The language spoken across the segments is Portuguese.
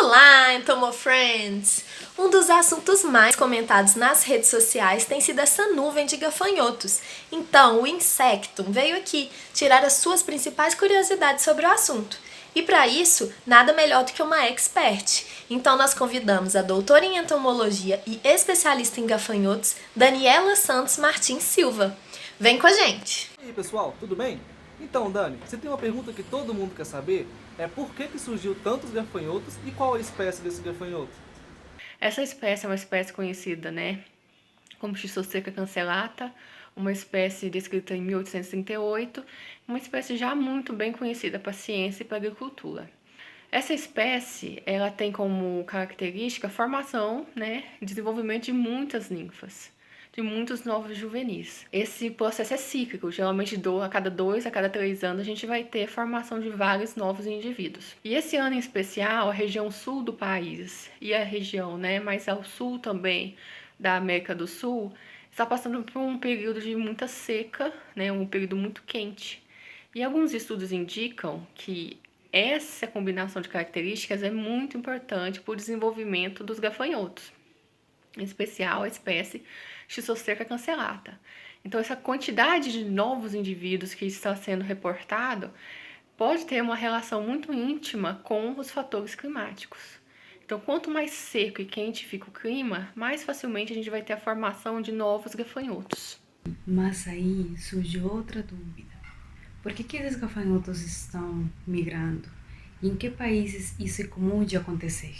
Olá, Entomo Friends! Um dos assuntos mais comentados nas redes sociais tem sido essa nuvem de gafanhotos. Então, o Insectum veio aqui tirar as suas principais curiosidades sobre o assunto. E para isso, nada melhor do que uma expert. Então nós convidamos a doutora em entomologia e especialista em gafanhotos, Daniela Santos Martins Silva. Vem com a gente! E aí pessoal, tudo bem? Então Dani, você tem uma pergunta que todo mundo quer saber, é por que surgiu tantos gafanhotos e qual a espécie desse gafanhoto? Essa espécie é uma espécie conhecida, né, como Schistosecca cancellata, uma espécie descrita em 1838, uma espécie já muito bem conhecida para a ciência e para a agricultura. Essa espécie, ela tem como característica a formação, né, desenvolvimento de muitas ninfas, de muitos novos juvenis. Esse processo é cíclico, geralmente a cada 2 a cada 3 anos a gente vai ter a formação de vários novos indivíduos. E esse ano em especial, a região sul do país e a região, né, mais ao sul também da América do Sul, está passando por um período de muita seca, né, um período muito quente. E alguns estudos indicam que essa combinação de características é muito importante para o desenvolvimento dos gafanhotos, em especial a espécie Schistosecca cancellata. Então, essa quantidade de novos indivíduos que está sendo reportado pode ter uma relação muito íntima com os fatores climáticos. Então, quanto mais seco e quente fica o clima, mais facilmente a gente vai ter a formação de novos gafanhotos. Mas aí surge outra dúvida. Por que esses gafanhotos estão migrando? E em que países isso é comum de acontecer?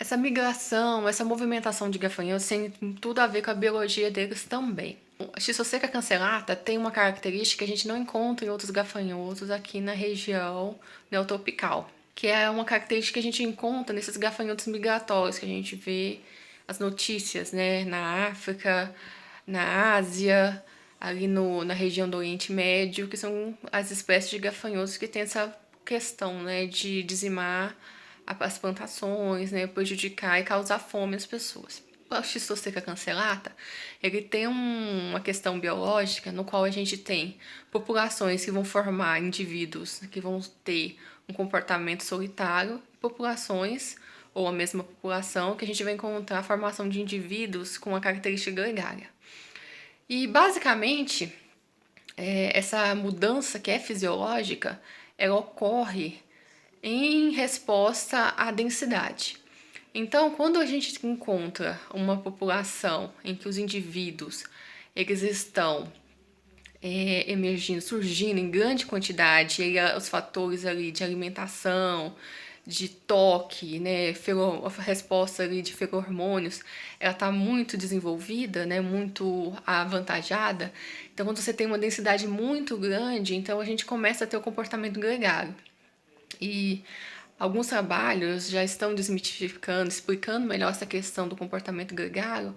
Essa migração, essa movimentação de gafanhotos tem tudo a ver com a biologia deles também. A Schistosecca cancellata tem uma característica que a gente não encontra em outros gafanhotos aqui na região neotropical, que é uma característica que a gente encontra nesses gafanhotos migratórios que a gente vê as notícias, né, na África, na Ásia, ali na região do Oriente Médio, que são as espécies de gafanhotos que têm essa questão, né, de dizimar as plantações, né, prejudicar e causar fome às pessoas. O Schistosecca cancellata, ele tem uma questão biológica no qual a gente tem populações que vão formar indivíduos que vão ter um comportamento solitário, populações ou a mesma população que a gente vai encontrar a formação de indivíduos com uma característica gregária. E basicamente, essa mudança que é fisiológica, ela ocorre em resposta à densidade. Então, quando a gente encontra uma população em que os indivíduos eles estão emergindo, surgindo em grande quantidade, e aí os fatores ali de alimentação, de toque, né, a resposta ali de feromônios, ela está muito desenvolvida, né, muito avantajada. Então, quando você tem uma densidade muito grande, então a gente começa a ter o comportamento gregário. E alguns trabalhos já estão desmitificando, explicando melhor essa questão do comportamento gregário,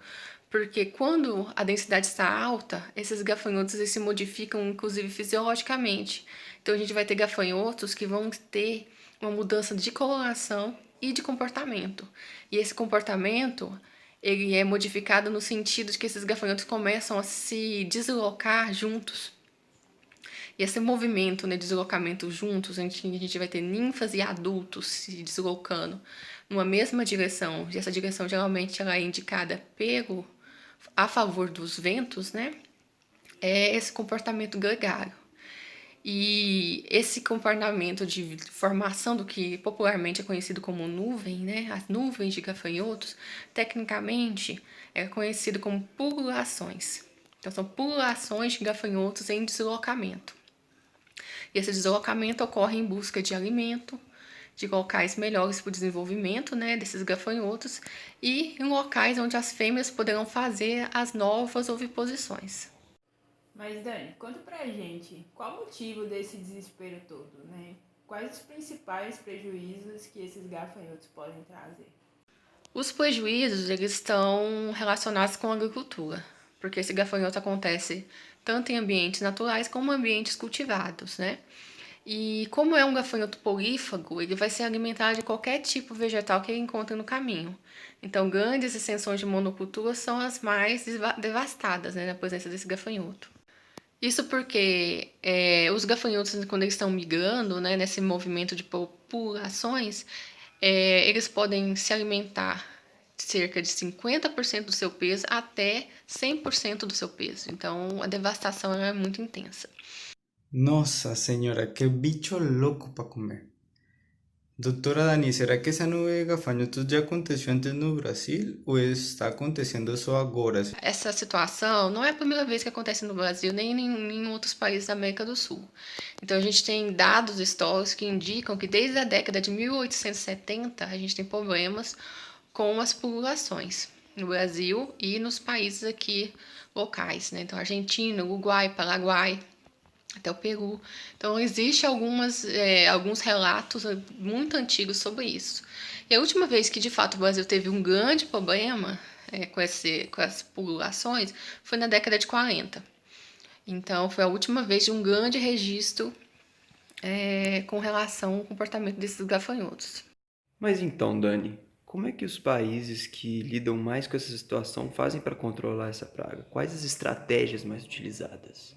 porque quando a densidade está alta, esses gafanhotos eles se modificam, inclusive fisiologicamente. Então, a gente vai ter gafanhotos que vão ter uma mudança de coloração e de comportamento. E esse comportamento ele é modificado no sentido de que esses gafanhotos começam a se deslocar juntos. E esse movimento, né, deslocamento juntos, a gente vai ter ninfas e adultos se deslocando numa mesma direção. E essa direção geralmente ela é indicada a favor dos ventos, né? É esse comportamento gregário. E esse comportamento de formação do que popularmente é conhecido como nuvem, né? As nuvens de gafanhotos, tecnicamente é conhecido como pululações. Então, são pululações de gafanhotos em deslocamento. E esse deslocamento ocorre em busca de alimento, de locais melhores para o desenvolvimento, né, desses gafanhotos e em locais onde as fêmeas poderão fazer as novas oviposições. Mas Dani, conta pra gente, qual o motivo desse desespero todo, né? Quais os principais prejuízos que esses gafanhotos podem trazer? Os prejuízos eles estão relacionados com a agricultura, porque esse gafanhoto acontece tanto em ambientes naturais como em ambientes cultivados, né? E como é um gafanhoto polífago, ele vai se alimentar de qualquer tipo vegetal que ele encontre no caminho. Então, grandes extensões de monocultura são as mais devastadas, né, na presença desse gafanhoto. Isso porque os gafanhotos, quando eles estão migrando, né, nesse movimento de populações, Eles podem se alimentar cerca de 50% do seu peso até 100% do seu peso. Então, a devastação é muito intensa. Nossa senhora, qué bicho louco para comer. Doutora Dani, será que essa nuvem de gafanhotos já aconteceu antes no Brasil ou está acontecendo só agora? Essa situação não é a primeira vez que acontece no Brasil, nem em outros países da América do Sul. Então, a gente tem dados históricos que indicam que desde a década de 1870 a gente tem problemas com as populações no Brasil e nos países aqui locais, né? Então, Argentina, Uruguai, Paraguai, até o Peru. Então, existe alguns relatos muito antigos sobre isso. E a última vez que, de fato, o Brasil teve um grande problema com as populações foi na década de 40. Então, foi a última vez de um grande registro com relação ao comportamento desses gafanhotos. Mas então, Dani, como é que os países que lidam mais com essa situação fazem para controlar essa praga? Quais as estratégias mais utilizadas?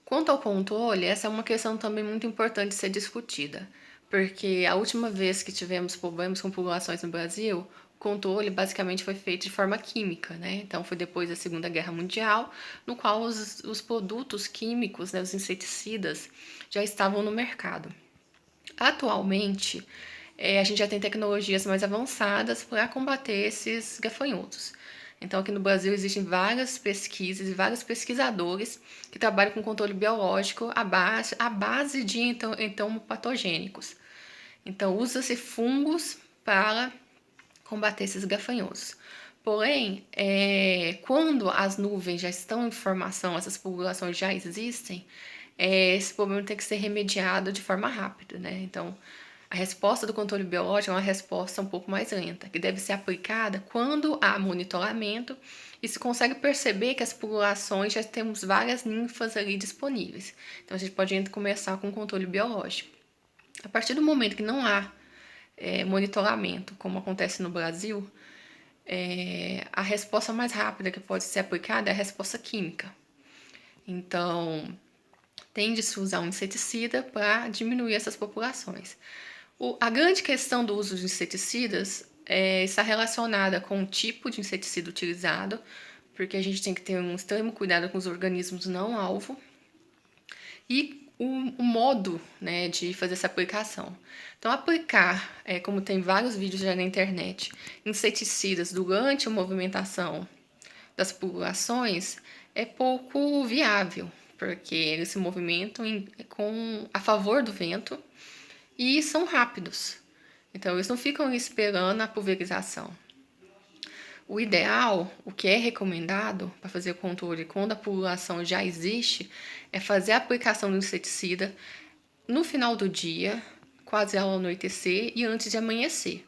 Quanto ao controle, essa é uma questão também muito importante de ser discutida, porque a última vez que tivemos problemas com populações no Brasil, o controle basicamente foi feito de forma química, né? Então foi depois da Segunda Guerra Mundial, no qual os produtos químicos, né, os inseticidas, já estavam no mercado. Atualmente, a gente já tem tecnologias mais avançadas para combater esses gafanhotos. Então, aqui no Brasil existem várias pesquisas e vários pesquisadores que trabalham com controle biológico à base de entomopatogênicos. Então, usa-se fungos para combater esses gafanhotos. Porém, quando as nuvens já estão em formação, essas populações já existem, esse problema tem que ser remediado de forma rápida, né? Então, a resposta do controle biológico é uma resposta um pouco mais lenta, que deve ser aplicada quando há monitoramento e se consegue perceber que as populações já temos várias ninfas ali disponíveis. Então, a gente pode começar com o controle biológico. A partir do momento que não há monitoramento, como acontece no Brasil, a resposta mais rápida que pode ser aplicada é a resposta química. Então, tende-se a usar um inseticida para diminuir essas populações. A grande questão do uso de inseticidas está relacionada com o tipo de inseticida utilizado, porque a gente tem que ter um extremo cuidado com os organismos não alvo, e o modo, né, de fazer essa aplicação. Então, aplicar, como tem vários vídeos já na internet, inseticidas durante a movimentação das populações é pouco viável, porque eles se movimentam a favor do vento e são rápidos. Então, eles não ficam esperando a pulverização. O ideal, o que é recomendado para fazer o controle quando a população já existe, é fazer a aplicação do inseticida no final do dia, quase ao anoitecer e antes de amanhecer,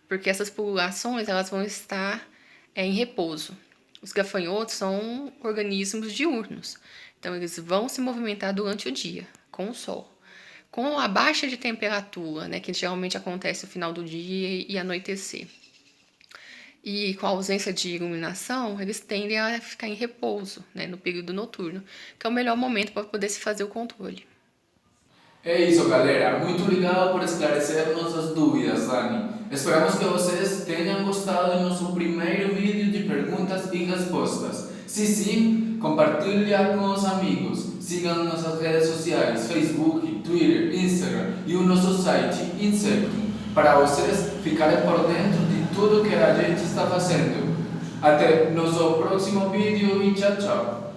porque essas populações elas vão estar em repouso. Os gafanhotos são organismos diurnos, então eles vão se movimentar durante o dia, com o sol. Com a baixa de temperatura, né, que geralmente acontece no final do dia e anoitecer, e com a ausência de iluminação, eles tendem a ficar em repouso, né, no período noturno, que é o melhor momento para poder se fazer o controle. É isso, galera. Muito obrigado por esclarecer nossas dúvidas, Dani. Esperamos que vocês tenham gostado do nosso primeiro vídeo de perguntas e respostas. Se sim, compartilha com os amigos. Sigam nossas redes sociais, Facebook, Twitter, Instagram e o nosso site Insectum, para vocês ficarem por dentro de tudo que a gente está fazendo. Até nosso próximo vídeo e tchau, tchau.